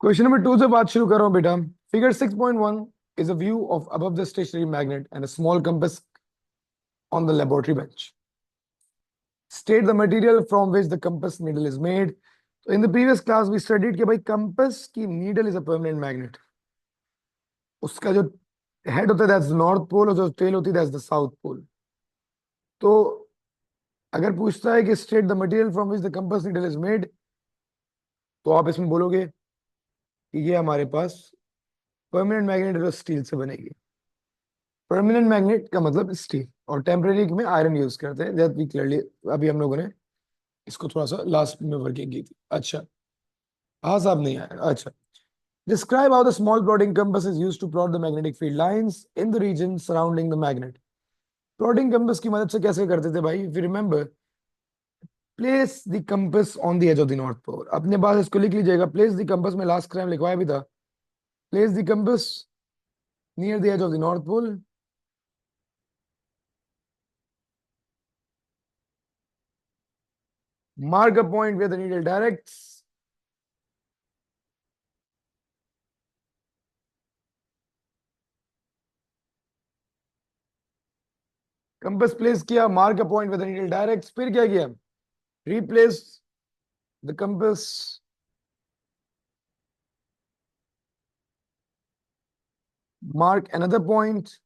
Question number 2 से बात शुरू कर रहा हूं बेटा। Figure 6.1 is a view of above the stationary magnet and a small compass on the laboratory bench. State the material from which the compass needle is made. So in the previous class we studied कि भाई compass की needle is a permanent magnet. उसका जो head होता है that's the north pole और जो tail होती है that's the south pole. तो अगर पूछता है कि state the material from which the compass needle is made, तो आप इसमें बोलोगे कि ये हमारे पास परमानेंट मैग्नेट जो स्टील से बनेगी। परमानेंट मैग्नेट का मतलब स्टील, और टेम्परेरी में आयरन यूज करते हैं। दैट वी क्लियरली अभी हम लोगों ने इसको थोड़ा सा लास्ट में वर्किंग की थी। अच्छा, हाँ साहब नहीं आया। अच्छा, describe how the small plotting compass is used to plot the magnetic field lines in the region surrounding the magnet. Plotting compass की मदद से कैसे करते थे भाई? If you remember, place the compass on the edge of the north pole. अपने पास इसको लिख लीजिएगा। प्लेस द कंपास में लास्ट टाइम लिखवाया भी था। Place the compass near the edge of the north pole. Mark a point where the needle directs. Compass place किया, mark a point with the needle directs. फिर क्या किया? Replace the compass, mark another point,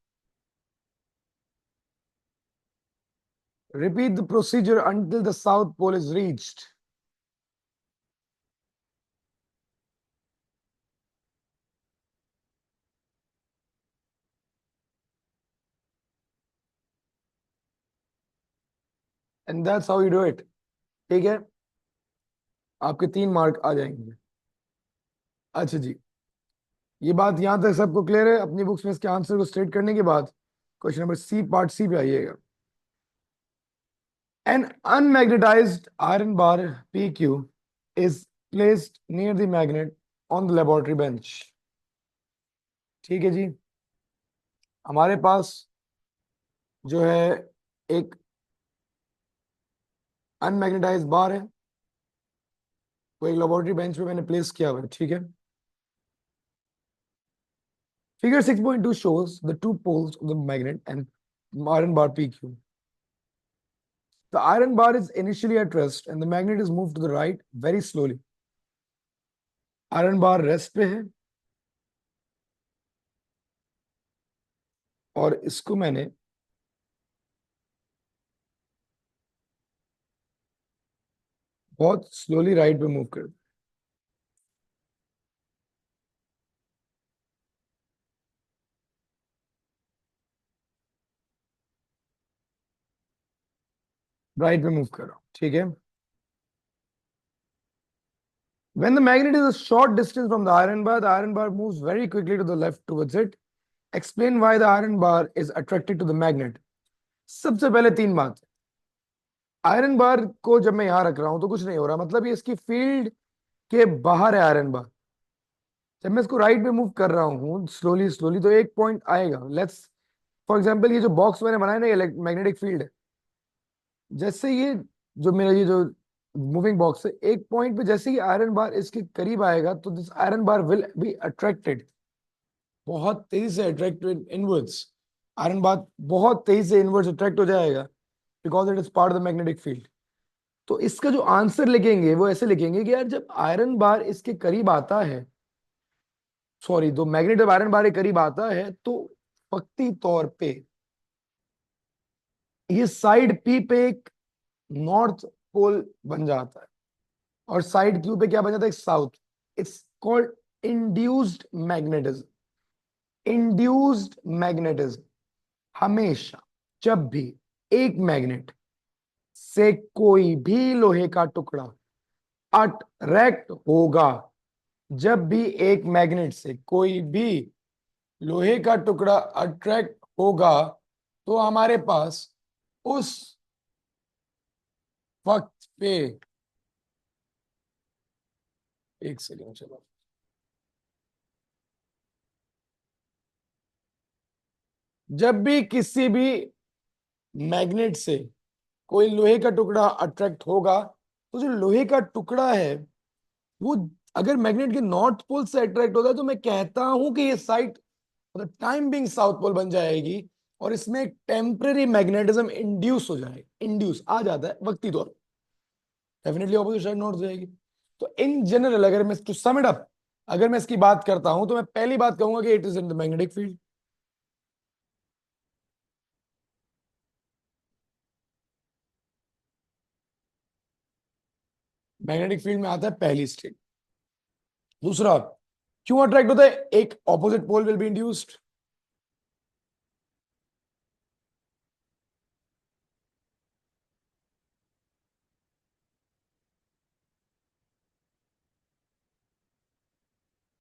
repeat the procedure until the south pole is reached. And that's how you do it. ठीक है, आपके 3 mark आ जाएंगे। अच्छा जी, ये बात यहां तक सबको क्लियर है? अपनी बुक्स में इसके आंसर को स्टेट करने के बाद question number C, part C पे आइएगा। An unmagnetized iron bar PQ is placed near the magnet on the laboratory bench. ठीक है जी, हमारे पास जो है एक अनमैग्नेटाइज बार है, वो एक लेबोरेटरी बेंच पे मैंने प्लेस किया हुआ है। ठीक है, figure 6.2 shows the two poles of the magnet and iron bar PQ. The iron bar is initially at rest and the magnet is moved to the right very slowly. Iron bar rest पे है और इसको मैंने बहुत slowly right पे move कर दिया। Right पे मूव कर रहा हूं। ठीक है, when the magnet is a short distance from the iron bar moves very quickly to the left towards it. Explain why the iron bar is attracted to the magnet. सबसे पहले 3 बात। Iron bar को जब मैं यहां रख रहा हूं तो कुछ नहीं हो रहा, मतलब ये इसकी फील्ड के बाहर है आयरन बार। जब मैं इसको राइट पे मूव कर रहा हूँ स्लोली स्लोली तो एक पॉइंट आएगा। लेट्स फॉर एग्जांपल, ये जो बॉक्स मैंने बनाया ना, ये मैग्नेटिक फील्ड है। जैसे ये जो मेरा ये जो मूविंग बॉक्स है, एक पॉइंट पे जैसे ही आयरन बार इसके करीब आएगा तो this iron bar will be attracted, बहुत तेजी से अट्रैक्टेड इनवर्ड्स। आयरन बार बहुत तेजी से इनवर्ड्स अट्रैक्ट हो जाएगा because it is part of the magnetic field. तो इसका जो आंसर लिखेंगे वो ऐसे लिखेंगे कि यार जब आयरन बार इसके करीब आता है, सॉरी तो मैग्नेट जब आयरन बार के करीब आता है तो वक्ती तौर पे ये साइड पी पे एक नॉर्थ पोल बन जाता है और साइड क्यू पे क्या बन जाता है? South. It's called induced magnetism. Induced magnetism हमेशा जब भी एक मैग्नेट से कोई भी लोहे का टुकड़ा अट्रैक्ट होगा, जब भी एक मैग्नेट से कोई भी लोहे का टुकड़ा अट्रैक्ट होगा तो हमारे पास उस वक्त पे, एक सेकेंड चलो, जब भी किसी भी मैग्नेट से कोई लोहे का टुकड़ा अट्रैक्ट होगा तो जो लोहे का टुकड़ा है वो अगर मैग्नेट के नॉर्थ पोल से अट्रैक्ट होता है तो मैं कहता हूं कि ये साइट मतलब टाइम बिंग साउथ पोल बन जाएगी और इसमें एक टेम्पररी मैग्नेटिज्म इंड्यूस हो जाएगा, इंड्यूस आ जाता है वक्ती तौर पर, डेफिनेटली ऑपोजिट साइड नॉर्थ जाएगी। तो इन जनरल अगर मैं टू सम इट अप, अगर मैं इसकी बात करता हूं तो मैं पहली बात कहूंगा कि it is in the magnetic field. Magnetic field में आता है पहली स्टेट। दूसरा, क्यों अट्रैक्ट होता है? एक opposite pole will be induced.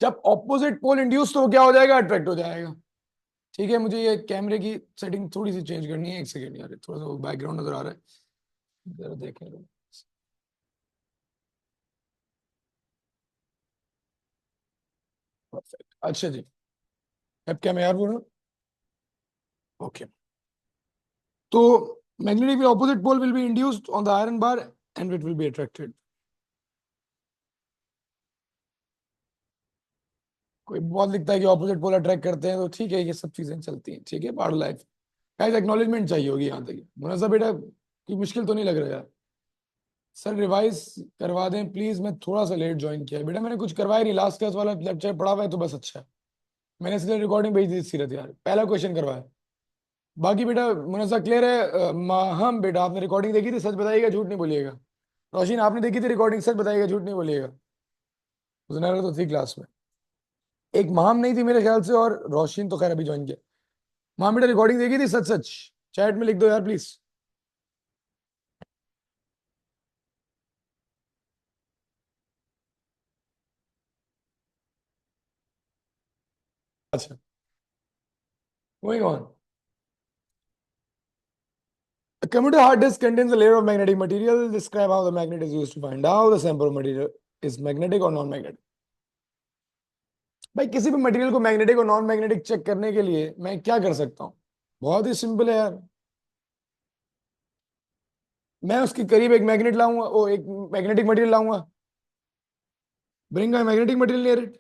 जब ऑपोजिट पोल इंड्यूस तो क्या हो जाएगा? अट्रैक्ट हो जाएगा। ठीक है, मुझे ये कैमरे की सेटिंग थोड़ी सी चेंज करनी है, एक सेकेंड यार, थोड़ा सा बैकग्राउंड नजर आ रहा है, जरा देखें। परफेक्ट, अच्छा जी। अब क्या मैं यार बोल रहा हूँ? ओके। तो magnetic opposite pole will be induced on the iron bar and it will be attracted. कोई बहुत लिखता है कि ऑपोजिट पोल अट्रैक्ट करते हैं, तो ठीक है, ये सब चीजें चलती हैं, ठीक है, पार्ट लाइफ। गाइस एक्नॉलेजमेंट चाहिए होगी यहाँ तक। मुनज़्ज़ा बेटा की मुश्किल तो नहीं लग रहा यार? सर रिवाइज करवा दें प्लीज, मैं थोड़ा सा लेट ज्वाइन किया है बेटा, मैंने कुछ करवाया नहीं, लास्ट क्लास वाला लेक्चर पढ़ा हुआ है तो बस अच्छा है। मैंने इसलिए रिकॉर्डिंग भेज दी सीरत यार, पहला क्वेश्चन करवाया। बाकी बेटा मुनज़्ज़ा क्लियर है? हम बेटा आपने रिकॉर्डिंग देखी थी, सच बताइएगा झूठ नहीं बोलिएगा। रोशिन आपने देखी थी रिकॉर्डिंग, सच बताइएगा झूठ नहीं बोलिएगा। जुनैरा तो थी क्लास में। एक महाम नहीं थी मेरे ख्याल से, और रोशिन तो खैर अभी ज्वाइन किया। महाम बेटा रिकॉर्डिंग देखी थी सच सच? चैट में लिख दो यार प्लीज। अच्छा, going on. A computer hard disk contains a layer of magnetic material. Describe how the magnet is used to find out the sample of material is magnetic or non-magnetic. भाई किसी भी material को magnetic और non magnetic check करने के लिए मैं क्या कर सकता हूँ? बहुत ही सिंपल है यार। मैं उसके करीब एक मैग्नेट लाऊंगा, ओ एक मैग्नेटिक मटेरियल लाऊंगा, bring a magnetic material near it.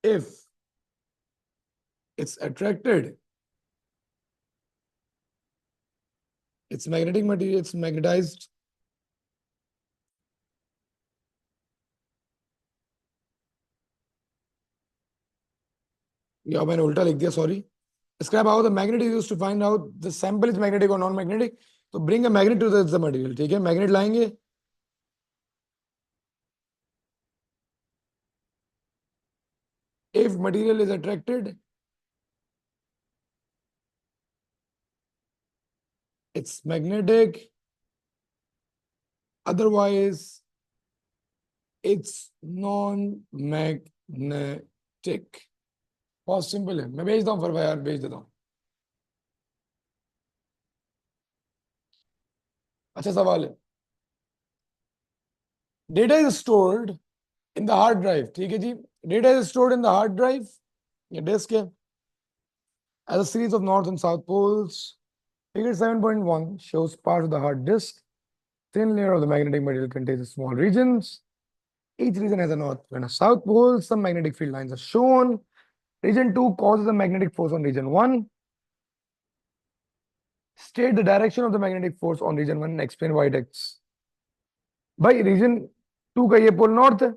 If it's attracted, it's magnetic material, it's magnetized. या मैंने उल्टा लिख दिया, sorry. Describe how the magnet is used to find out the sample is magnetic or non-magnetic. तो bring a magnet to the material, ठीक है, magnet लाएंगे। If material is attracted, it's magnetic, otherwise it's non-magnetic। बहुत simple है, मैं भेजता हूँ फिर भाई यार, भेज देता हूँ। अच्छा सवाल है। Data is stored in the hard drive, ठीक है जी। Data is stored in the hard drive, ये डिस्क है, as a series of north and south poles. Figure 7.1 shows part of the hard disk. Thin layer of the magnetic material contains small regions. Each region has a north and a south pole. Some magnetic field lines are shown. Region 2 causes a magnetic force on region 1. State the direction of the magnetic force on region 1 and explain why it acts. भाई reason 2 का ये pole north है,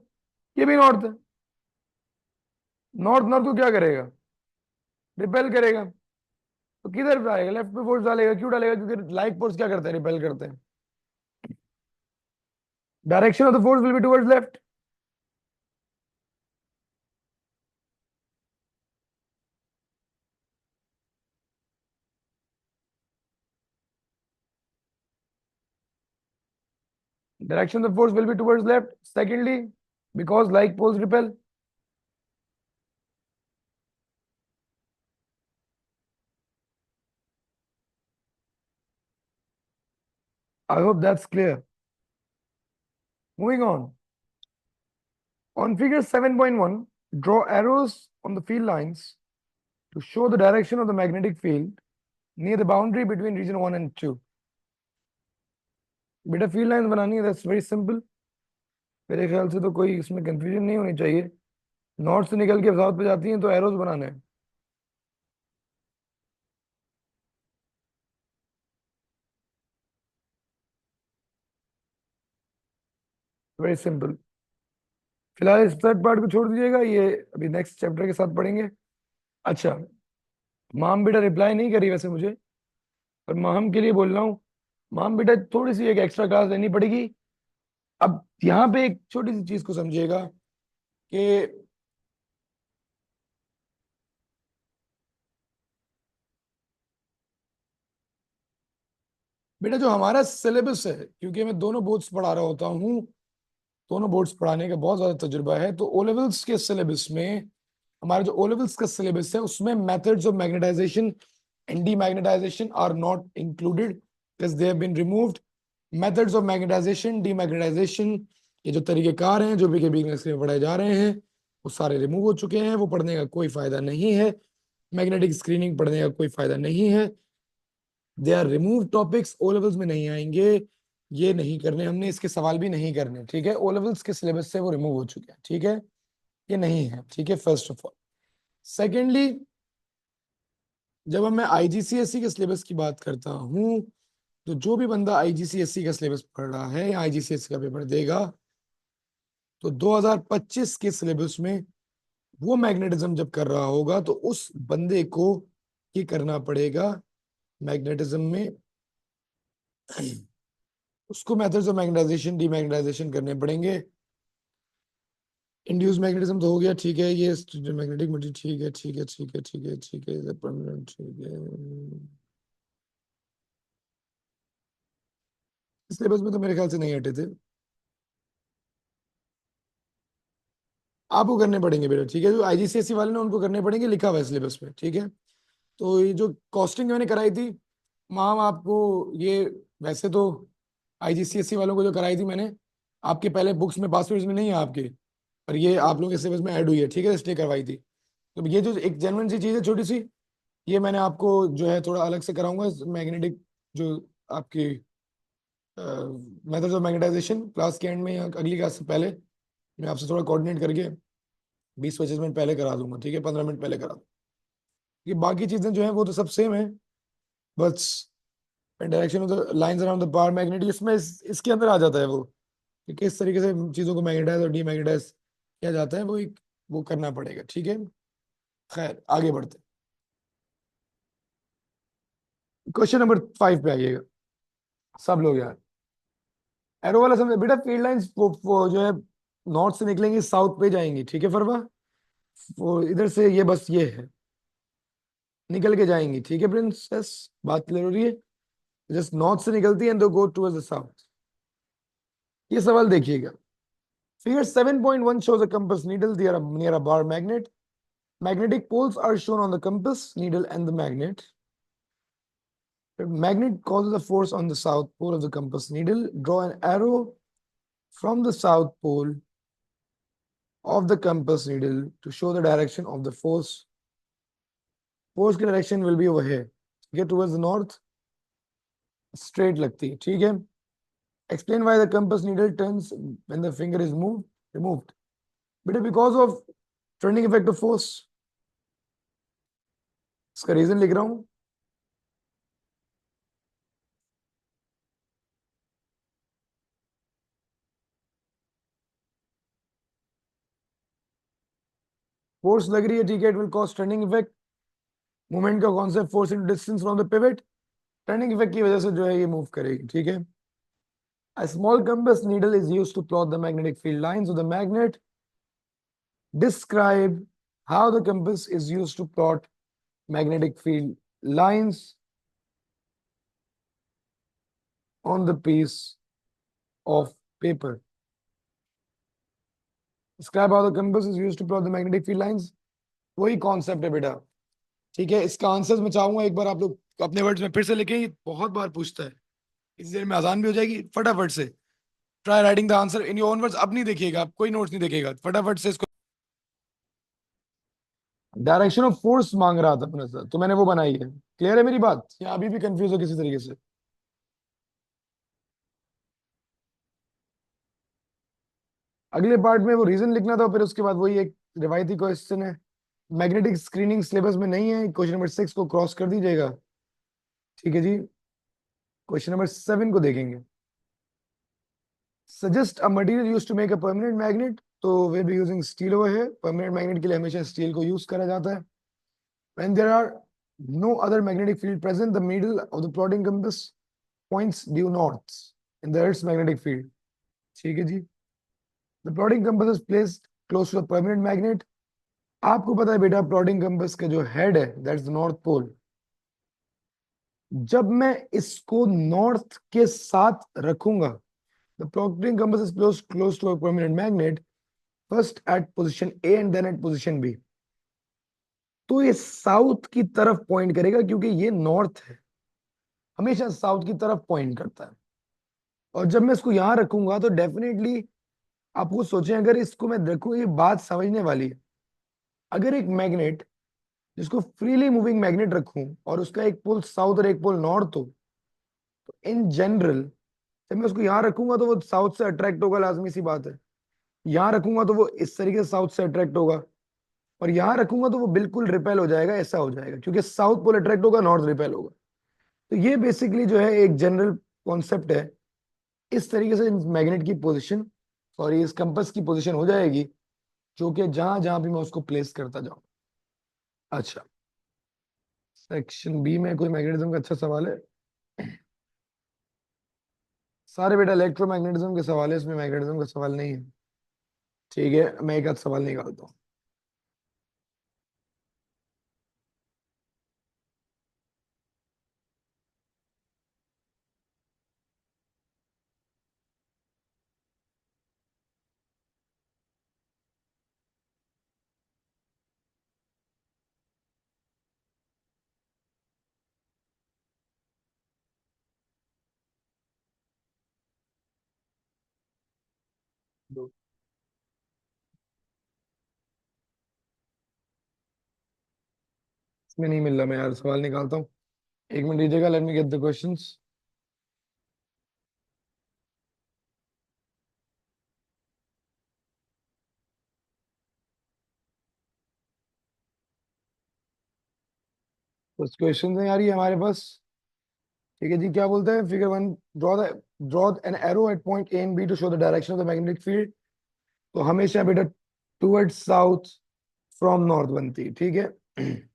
ये भी north है। North north को क्या करेगा? रिपेल करेगा। तो किधर पे आएगा? लेफ्ट पे फोर्स डालेगा। क्यों डालेगा? क्योंकि लाइक फोर्स क्या करते हैं? रिपेल करते हैं। Direction of the force will be towards left. Direction of the force will be towards left. Secondly, because like poles repel. I hope that's clear. Moving on. On figure 7.1, draw arrows on the field lines to show the direction of the magnetic field near the boundary between region 1 and 2। बेटा field line बनानी है, that's very simple. मेरे ख्याल से तो कोई इसमें confusion नहीं होनी चाहिए। नॉर्थ से निकल के साउथ पे जाती हैं तो एरोज बनाने हैं। Very simple. फिलहाल इस थर्ड पार्ट को छोड़ दीजिएगा, ये अभी नेक्स्ट चैप्टर के साथ पढ़ेंगे। अच्छा, माम बेटा रिप्लाई नहीं करी वैसे मुझे, पर माम के लिए बोल रहा हूँ। माम बेटा थोड़ी सी एक एक्स्ट्रा क्लास लेनी पड़ेगी। अब यहाँ पे एक छोटी सी चीज को समझिएगा कि बेटा जो हमारा सिलेबस है, क्योंकि मैं दोनों बोर्ड्स पढ़ा रहा होता हूँ, दोनों बोर्ड्स पढ़ाने का बहुत ज्यादा तजुर्बा है, तो ओ लेवल्स के सिलेबस में, हमारा जो ओ लेवल्स का सिलेबस है उसमें methods of magnetisation and demagnetisation are not included because they have been removed. Methods of magnetisation, demagnetisation, ये जो तरीकेकार हैं जो भी के बिगनर्स में पढ़ाए जा रहे हैं, वो सारे रिमूव हो चुके हैं। वो पढ़ने का कोई फायदा नहीं है। मैग्नेटिक स्क्रीनिंग पढ़ने का कोई फायदा नहीं है। They are remove topics, O levels में नहीं आएंगे। ये नहीं करने हमने, इसके सवाल भी नहीं करने, ठीक है। ओ लेवल्स के सिलेबस से वो रिमूव हो चुके हैं, ठीक है। ये नहीं है, ठीक है, फर्स्ट ऑफ ऑल। सेकेंडली, जब मैं आईजीसीएसई के सिलेबस की बात करता हूं, तो जो भी बंदा आईजीसीएसई का सिलेबस पढ़ रहा है या आईजीसीएसई का पेपर देगा, तो 2025 के सिलेबस में वो मैग्नेटिज्म जब कर रहा होगा तो उस बंदे को ये करना पड़ेगा। मैग्नेटिज्म में उसको मेथड्स ऑफ मैग्नेटाइजेशन, डीमैग्नेटाइजेशन करने पड़ेंगे। इंड्यूस मैग्नेटिज्म तो हो गया, ठीक है। ये मैग्नेटिक मटेरियल, ठीक है, ठीक है, ठीक है, ठीक है, ठीक है, परमानेंट, ठीक है। सिलेबस में तो मेरे ख्याल से नहीं हटे थे। आपको करने पड़ेंगे बेटा, ठीक है। जो आईजीसीएसई वाले ने उनको करने पड़ेंगे, लिखा हुआ है सिलेबस में, ठीक है। तो ये जो कॉस्टिंग मैंने कराई थी मैम आपको, ये वैसे तो आईजीसीएसई वालों को जो कराई थी मैंने, आपके पहले बुक्स में, पास में नहीं है आपके, पर ये आप लोगों के सिलेबस में ऐड हुई है, ठीक है, इसलिए करवाई थी। तो ये जो एक जेन्युइन सी चीज़ है छोटी सी, ये मैंने आपको जो है थोड़ा अलग से कराऊंगा। मैग्नेटिक जो आपकी मेथड्स ऑफ मैग्नेटाइजेशन क्लास के एंड में या अगली क्लास से पहले मैं आपसे थोड़ा कोऑर्डिनेट करके 20-25 मिनट पहले करा दूंगा, ठीक है, 15 मिनट पहले करा दूंगा। ये बाकी चीजें जो है वो तो सब सेम है, बस direction of the lines around the power magnet इसमें इसके अंदर आ जाता है वो, कि किस तरीके से चीजों को मैग्नेटाइज और डीमैग्नेटाइज किया जाता है, वो एक वो करना पड़ेगा, ठीक है। खैर आगे बढ़ते, क्वेश्चन नंबर 5 पे आइएगा सब लोग यार। एरो वाला समझे बेटा, फील्ड लाइंस वो जो है नॉर्थ से निकलेंगी साउथ पे जाएंगी, ठीक है फरवा, वो इधर से ये बस ये है, निकल के जाएंगी, ठीक है प्रिंसेस, बात क्लियर हो रही है। जस्ट नॉर्थ से निकलती है एंड दो गो टुवर्ड्स द साउथ। ये सवाल देखिएगा। Figure 7.1 shows a compass needle near a bar magnet. Magnetic poles are shown on the compass needle and the magnet. The magnet causes a force on the south pole of the compass needle. Draw an arrow from the south pole of the compass needle to show the direction of the force. Force की direction will be over here. Get towards the north. Straight लगती है, ठीक है। Explain why the compass needle turns when the finger is removed. But because of turning effect of force, इसका reason लिख रहा हूं। Force लग रही है, ठीक है, it will cause turning effect. Movement का concept, force in distance from the pivot, turning effect की वजह से जो है ये मूव करेगी, ठीक है। A small compass needle is used to plot the magnetic field lines of the magnet. Describe how the compass is used to plot magnetic field lines on the piece of paper. Describe how the compass is used to plot the magnetic field lines. वही concept है बेटा, ठीक है। इसका answer मैं चाहूंगा एक बार आप लोग अपने वर्ड्स में फिर से लिखें, ये बहुत बार पूछता है। इस देर में आसान भी हो जाएगी, फटाफट से try writing the answer in your own words. अब नहीं देखिएगा, आप कोई नोट्स नहीं देखेगा, फटाफट से इसको डायरेक्शन ऑफ फोर्स मांग रहा था अपने से, तो मैंने वो बनाई है। क्लियर है मेरी बात, या अभी भी कंफ्यूज हो किसी तरीके से? अगले पार्ट में वो रीजन लिखना था, फिर उसके बाद वही एक रिवायती क्वेश्चन है। मैग्नेटिक स्क्रीनिंग सिलेबस में नहीं है, क्वेश्चन नंबर 6 को क्रॉस कर दीजिएगा। ठीक है जी, क्वेश्चन नंबर 7 को देखेंगे। Suggest a material use to make a permanent magnet, तो we be using steel over है। परमानेंट मैग्नेट के लिए हमेशा स्टील को यूज करा जाता है। When there are no other magnetic field present, the middle of the plotting compass points due north in the earth's magnetic field. ठीक है जी, the plotting compass is placed close to the permanent magnet. आपको पता है बेटा, plotting compass का जो head है दैट्स द नॉर्थ पोल। जब मैं इसको नॉर्थ के साथ रखूंगा, the plotting compass is close to a permanent magnet first at position A and then at position B, तो ये साउथ की तरफ पॉइंट करेगा क्योंकि ये नॉर्थ है, हमेशा साउथ की तरफ पॉइंट करता है। और जब मैं इसको यहां रखूंगा तो डेफिनेटली आपको सोचें, अगर इसको मैं रखूं, ये बात समझने वाली है। अगर एक मैग्नेट, जिसको फ्रीली मूविंग मैग्नेट रखूं और उसका एक पोल साउथ और एक पोल नॉर्थ हो, तो इन जनरल जब मैं उसको यहां रखूंगा तो वो साउथ से अट्रैक्ट होगा, लाजमी सी बात है। यहां रखूंगा तो वो इस तरीके से साउथ से अट्रैक्ट होगा, और यहां रखूंगा तो वो बिल्कुल रिपेल हो जाएगा, ऐसा हो जाएगा, क्योंकि साउथ पोल अट्रैक्ट होगा, नॉर्थ रिपेल होगा। तो ये बेसिकली जो है एक जनरल कॉन्सेप्ट है। इस तरीके से मैग्नेट की पोजीशन और इस कंपास की पोजीशन हो जाएगी, जो कि जहां जहां भी मैं उसको प्लेस करता जाऊं। अच्छा, सेक्शन बी में कोई मैग्नेटिज्म का अच्छा सवाल है? सारे बेटा इलेक्ट्रोमैग्नेटिज्म के सवाल है, इसमें मैग्नेटिज्म का सवाल नहीं है। ठीक है, मैं एक आध सवाल निकालता हूँ। दो। इसमें नहीं मिल रहा, मैं यार सवाल निकालता हूँ। एक मिनट दीजिएगा, let me get the questions. कुछ क्वेश्चन है यार ये हमारे पास। ठीक है जी, क्या बोलते हैं figure 1, draw an arrow at point A and B to show the direction of the magnetic field. तो हमेशा बेटा टूवर्ड्स साउथ फ्रॉम नॉर्थ बनती है। ठीक है।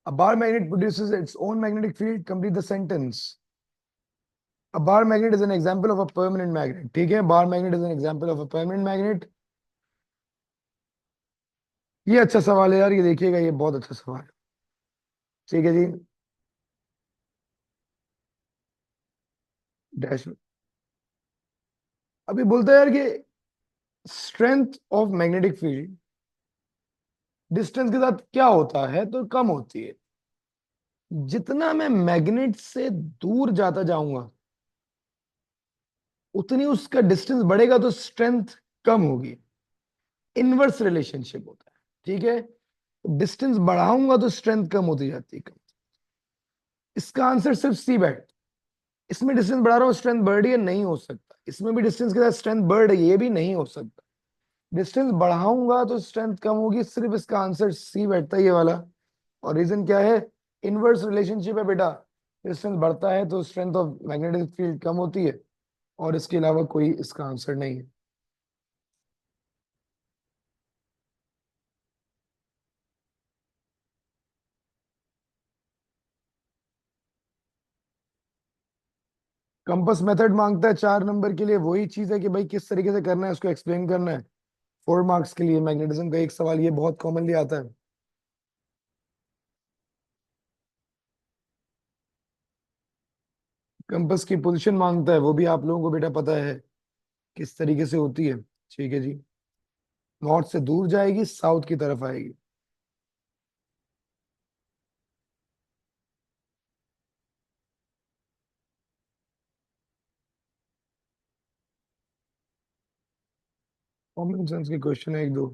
A bar magnet produces its own magnetic field. Complete the sentence. A bar magnet is an example of a permanent magnet. ठीक है, bar magnet is an example of a permanent magnet. ये अच्छा सवाल है यार, ये देखिएगा, ये बहुत अच्छा सवाल है। ठीक है जी, डैश। अभी बोलता है यार कि strength of magnetic field distance के साथ क्या होता है, तो कम होती है। जितना मैं मैग्नेट से दूर जाता जाऊंगा, उतनी उसका डिस्टेंस बढ़ेगा, तो स्ट्रेंथ कम होगी। इनवर्स रिलेशनशिप होता है। ठीक है, डिस्टेंस बढ़ाऊंगा तो स्ट्रेंथ कम होती जाती है, कम। इसका आंसर सिर्फ सी बैट। इसमें डिस्टेंस बढ़ा रहा हूँ, स्ट्रेंथ बढ़ रही है, नहीं हो सकता। इसमें भी डिस्टेंस के साथ स्ट्रेंथ बढ़ रही है, ये भी नहीं हो सकता। डिस्टेंस बढ़ाऊंगा तो स्ट्रेंथ कम होगी, सिर्फ इसका आंसर सी बैठता है, ये वाला। और रीजन क्या है? इनवर्स रिलेशनशिप है बेटा। डिस्टेंस बढ़ता है तो स्ट्रेंथ ऑफ मैग्नेटिक फील्ड कम होती है, और इसके अलावा कोई इसका आंसर नहीं है। कंपास मेथड मांगता है 4 नंबर के लिए, वही चीज है कि भाई किस तरीके से करना है, उसको एक्सप्लेन करना है। 4 मार्क्स के लिए मैग्नेटिज्म का एक सवाल ये बहुत कॉमनली आता है। कंपास की पोजीशन मांगता है, वो भी आप लोगों को बेटा पता है किस तरीके से होती है। ठीक है जी, नॉर्थ से दूर जाएगी, साउथ की तरफ आएगी। कॉमन सेंस के क्वेश्चन है एक दो।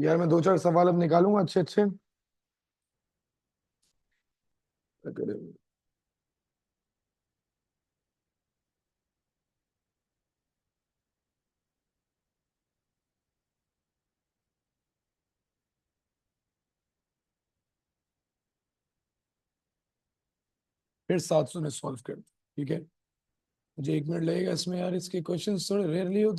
यार मैं 2-4 सवाल अब निकालूंगा अच्छे अच्छे। अगर फिर 700 में सॉल्व कर, ठीक है। मुझे 1 मिनट लगेगा इसमें यार, इसके क्वेश्चंस थोड़े रेयरली होते हैं।